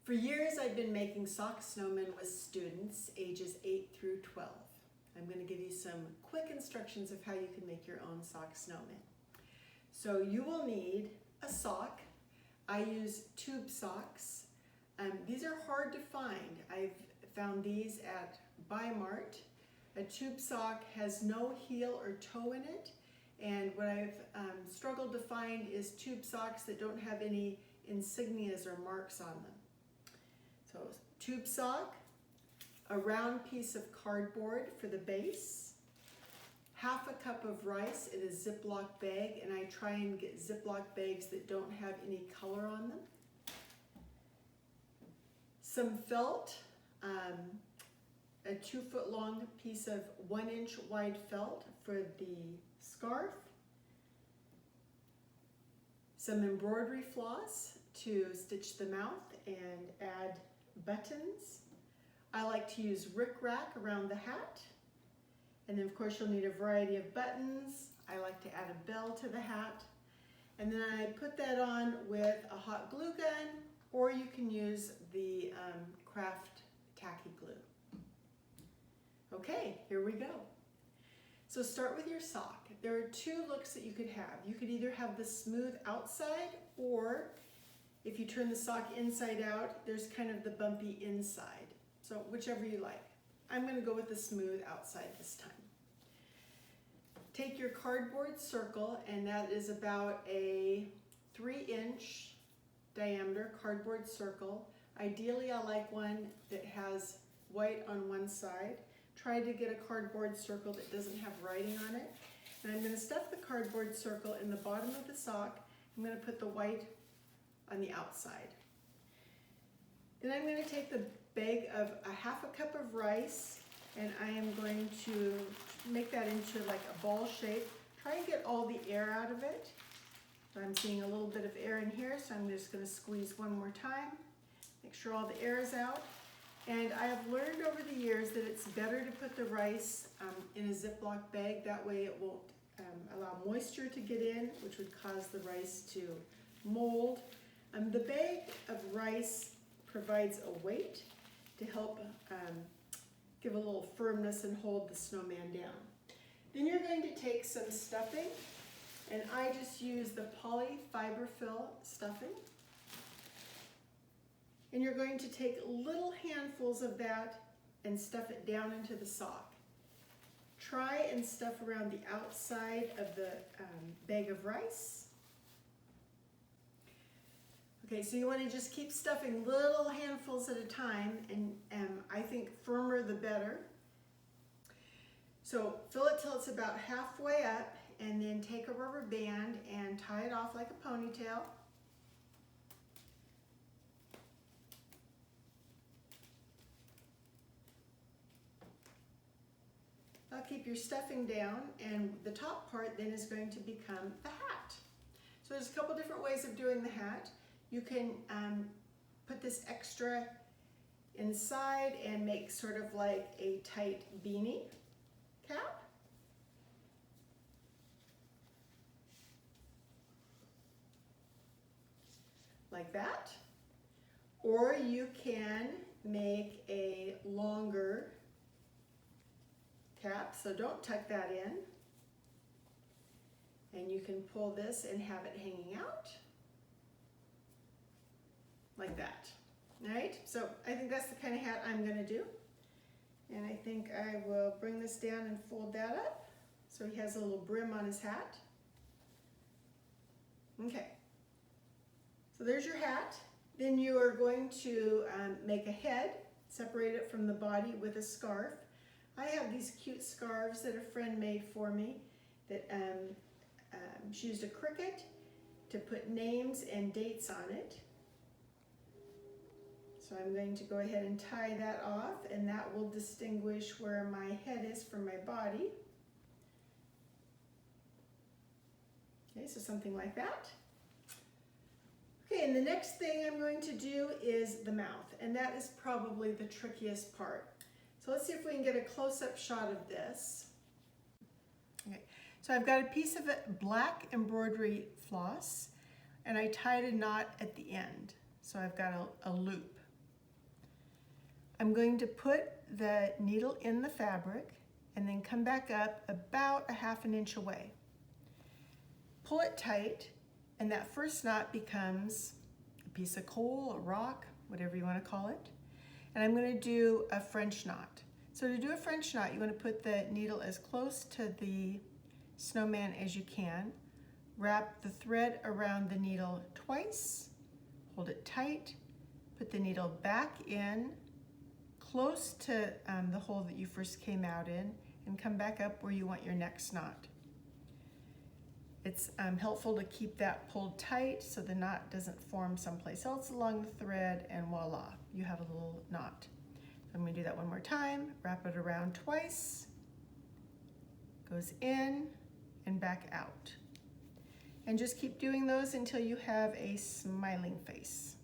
For years, I've been making sock snowmen with students ages 8 through 12. I'm going to give you some quick instructions of how you can make your own sock snowman. So you will need a sock. I use tube socks. These are hard to find. I've found these at Bi-Mart. A tube sock has no heel or toe in it, and what I've struggled to find is tube socks that don't have any insignias or marks on them. So tube sock, a round piece of cardboard for the base, half a cup of rice in a Ziploc bag, and I try and get Ziploc bags that don't have any color on them. Some felt, a 2-foot long piece of 1-inch wide felt for the scarf, some embroidery floss to stitch the mouth and add buttons. I like to use rickrack around the hat. And then of course you'll need a variety of buttons. I like to add a bell to the hat. And then I put that on with a hot glue gun, or you can use the craft tacky glue. Okay, here we go. So start with your sock. There are 2 looks that you could have. You could either have the smooth outside, or if you turn the sock inside out, there's kind of the bumpy inside. So whichever you like. I'm going to go with the smooth outside this time. Take your cardboard circle, and that is about a 3-inch diameter cardboard circle. Ideally, I like one that has white on one side. Try to get a cardboard circle that doesn't have writing on it. And I'm going to stuff the cardboard circle in the bottom of the sock. I'm going to put the white on the outside. Then I'm going to take the bag of a half a cup of rice, and I am going to make that into like a ball shape. Try and get all the air out of it. So I'm seeing a little bit of air in here, so I'm just going to squeeze one more time. Make sure all the air is out. And I have learned over the years that it's better to put the rice in a Ziploc bag. That way it won't allow moisture to get in, which would cause the rice to mold. The bag of rice provides a weight to help give a little firmness and hold the snowman down. Then you're going to take some stuffing, and I just use the polyfiberfill stuffing. And you're going to take little handfuls of that and stuff it down into the sock. Try and stuff around the outside of the bag of rice. Okay, so you want to just keep stuffing little handfuls at a time, and I think firmer the better. So fill it till it's about halfway up, and then take a rubber band and tie it off like a ponytail. I'll keep your stuffing down, and the top part then is going to become the hat. So there's a couple different ways of doing the hat. You can put this extra inside and make sort of like a tight beanie cap. Like that. Or you can make a longer cap, so don't tuck that in. And you can pull this and have it hanging out. Like that. All right, so I think that's the kind of hat I'm going to do. And I think I will bring this down and fold that up so he has a little brim on his hat. Okay, so there's your hat. Then you are going to make a head, separate it from the body with a scarf. I have these cute scarves that a friend made for me that she used a cricket to put names and dates on it. So I'm going to go ahead and tie that off, and that will distinguish where my head is from my body. Okay, so something like that. Okay, and the next thing I'm going to do is the mouth, and that is probably the trickiest part. So let's see if we can get a close-up shot of this. Okay, so I've got a piece of black embroidery floss, and I tied a knot at the end. So I've got a loop. I'm going to put the needle in the fabric and then come back up about a ½ inch away. Pull it tight, and that first knot becomes a piece of coal, a rock, whatever you want to call it. And I'm going to do a French knot. So to do a French knot, you want to put the needle as close to the snowman as you can. Wrap the thread around the needle twice, hold it tight, put the needle back in, close to the hole that you first came out in, and come back up where you want your next knot. It's helpful to keep that pulled tight so the knot doesn't form someplace else along the thread, and voila, you have a little knot. I'm going to do that one more time. Wrap it around twice, goes in and back out. And just keep doing those until you have a smiling face.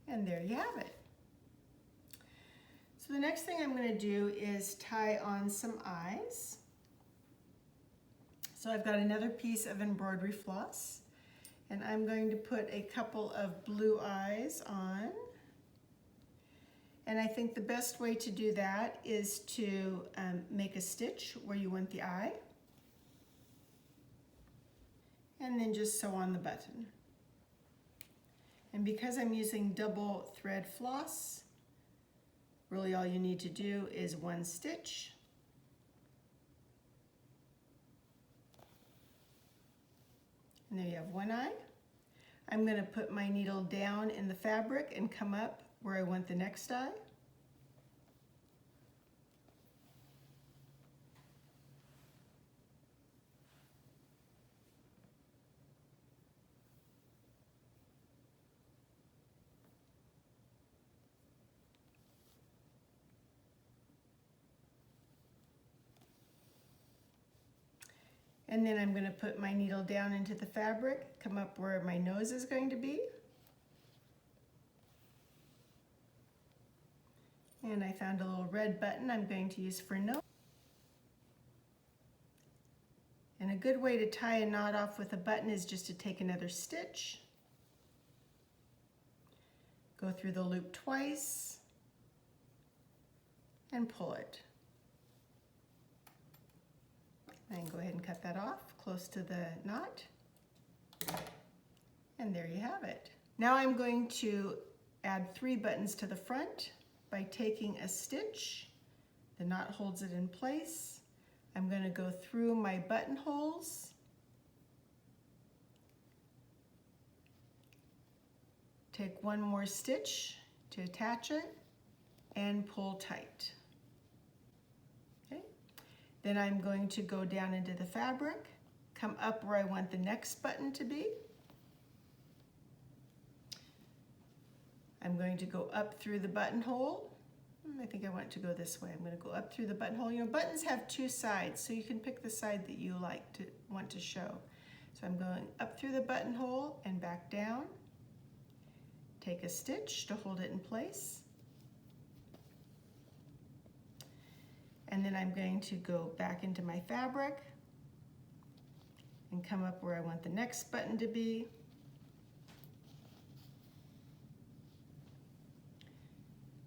And there you have it. So the next thing I'm going to do is tie on some eyes. So I've got another piece of embroidery floss, and I'm going to put a couple of blue eyes on. And I think the best way to do that is to make a stitch where you want the eye, and then just sew on the button. And because I'm using double thread floss, really all you need to do is one stitch. And there you have one eye. I'm going to put my needle down in the fabric and come up where I want the next eye. And then I'm going to put my needle down into the fabric, come up where my nose is going to be. And I found a little red button I'm going to use for nose. And a good way to tie a knot off with a button is just to take another stitch, go through the loop twice, and pull it. And go ahead and cut that off close to the knot. And there you have it. Now I'm going to add 3 buttons to the front by taking a stitch. The knot holds it in place. I'm going to go through my buttonholes, take one more stitch to attach it, and pull tight. Then I'm going to go down into the fabric, come up where I want the next button to be. I'm going to go up through the buttonhole. I think I want to go this way. I'm going to go up through the buttonhole. You know, buttons have 2 sides, so you can pick the side that you want to show. So I'm going up through the buttonhole and back down. Take a stitch to hold it in place. And then I'm going to go back into my fabric and come up where I want the next button to be.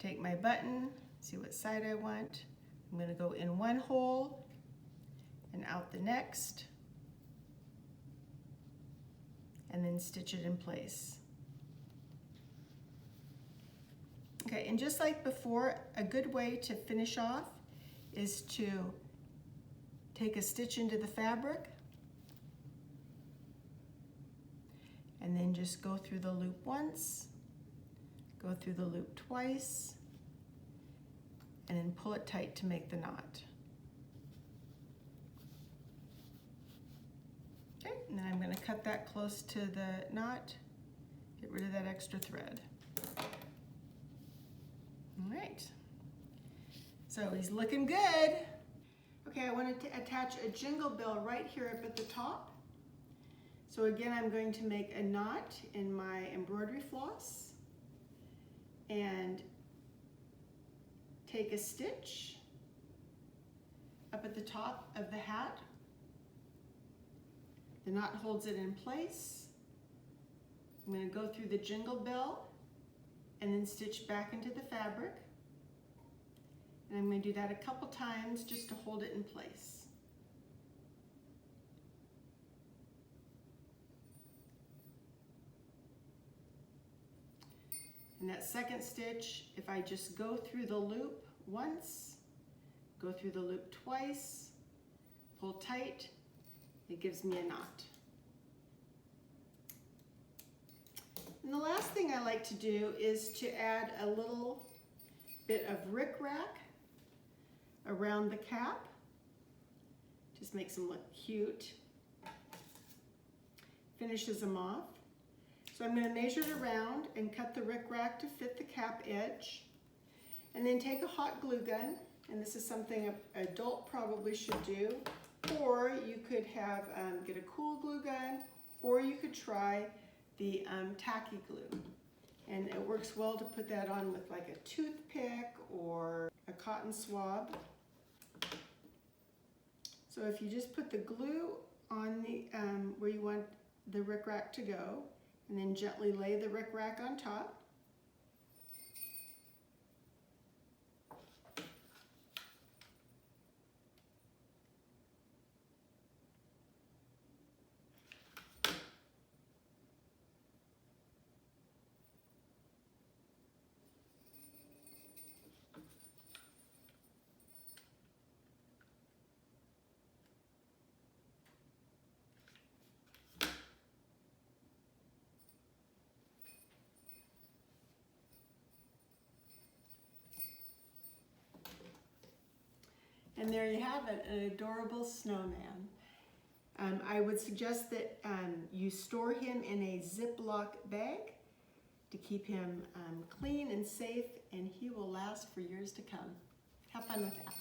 Take my button, see what side I want. I'm going to go in one hole and out the next, and then stitch it in place. Okay, and just like before, a good way to finish off is to take a stitch into the fabric and then just go through the loop once, go through the loop twice, and then pull it tight to make the knot. Okay, and then I'm going to cut that close to the knot, get rid of that extra thread. All right. So he's looking good. Okay, I wanted to attach a jingle bell right here up at the top. So again, I'm going to make a knot in my embroidery floss and take a stitch up at the top of the hat. The knot holds it in place. I'm going to go through the jingle bell and then stitch back into the fabric. And I'm going to do that a couple times just to hold it in place. And that second stitch, if I just go through the loop once, go through the loop twice, pull tight, it gives me a knot. And the last thing I like to do is to add a little bit of rickrack around the cap. Just makes them look cute. Finishes them off. So I'm going to measure it around and cut the rickrack to fit the cap edge. And then take a hot glue gun, and this is something an adult probably should do, or you could have get a cool glue gun, or you could try the tacky glue. And it works well to put that on with like a toothpick or a cotton swab. So if you just put the glue on the where you want the rickrack to go, and then gently lay the rickrack on top. And there you have it, an adorable snowman. I would suggest that you store him in a Ziploc bag to keep him clean and safe, and he will last for years to come. Have fun with that.